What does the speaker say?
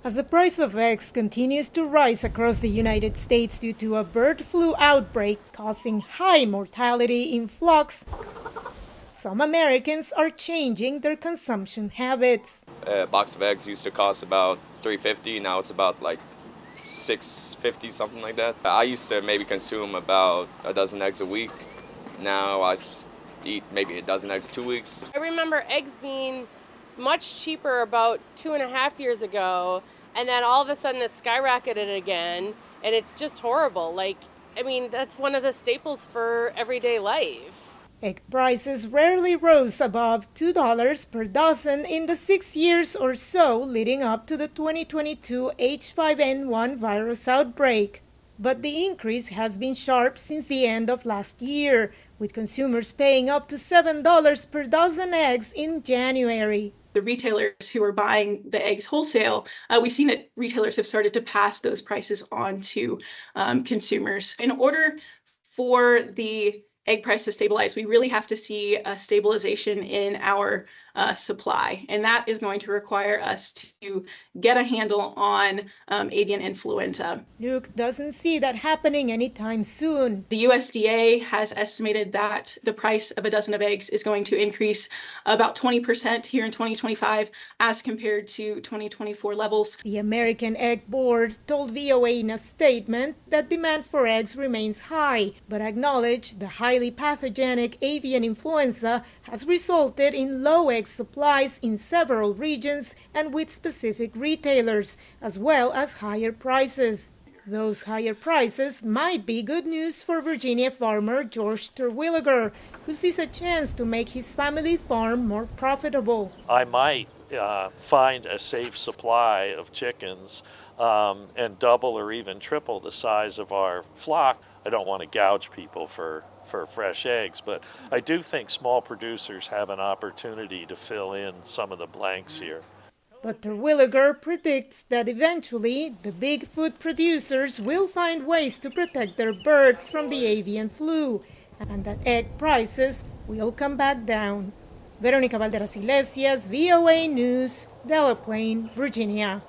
As the price of eggs continues to rise across the United States due to a bird flu outbreak causing high mortality in flocks, some Americans are changing their consumption habits. A box of eggs used to cost about $3.50. Now it's about like $6.50, something like that. I used to maybe consume about a dozen eggs a week. Now eat maybe a dozen eggs 2 weeks. I remember eggs being much cheaper about 2.5 years ago, and then all of a sudden it skyrocketed again, and it's just horrible. That's one of the staples for everyday life. Egg prices rarely rose above $2 per dozen in the 6 years or so leading up to the 2022 H5N1 virus outbreak. But the increase has been sharp since the end of last year, with consumers paying up to $7 per dozen eggs in January. The retailers who are buying the eggs wholesale, we've seen that retailers have started to pass those prices on to consumers. In order for the egg price to stabilize, we really have to see a stabilization in our supply, and that is going to require us to get a handle on avian influenza. Luke doesn't see that happening anytime soon. The USDA has estimated that the price of a dozen of eggs is going to increase about 20% here in 2025 as compared to 2024 levels. The American Egg Board told VOA in a statement that demand for eggs remains high, but acknowledged the highly pathogenic avian influenza has resulted in low egg supplies in several regions and with specific retailers, as well as higher prices. Those higher prices might be good news for Virginia farmer George Terwilliger, who sees a chance to make his family farm more profitable. I might find a safe supply of chickens and double or even triple the size of our flock. I don't want to gouge people for fresh eggs, but I do think small producers have an opportunity to fill in some of the blanks here. But Terwilliger predicts that eventually the big food producers will find ways to protect their birds from the avian flu, and that egg prices will come back down. Verónica Valderas Iglesias, VOA News, Delaplane, Virginia.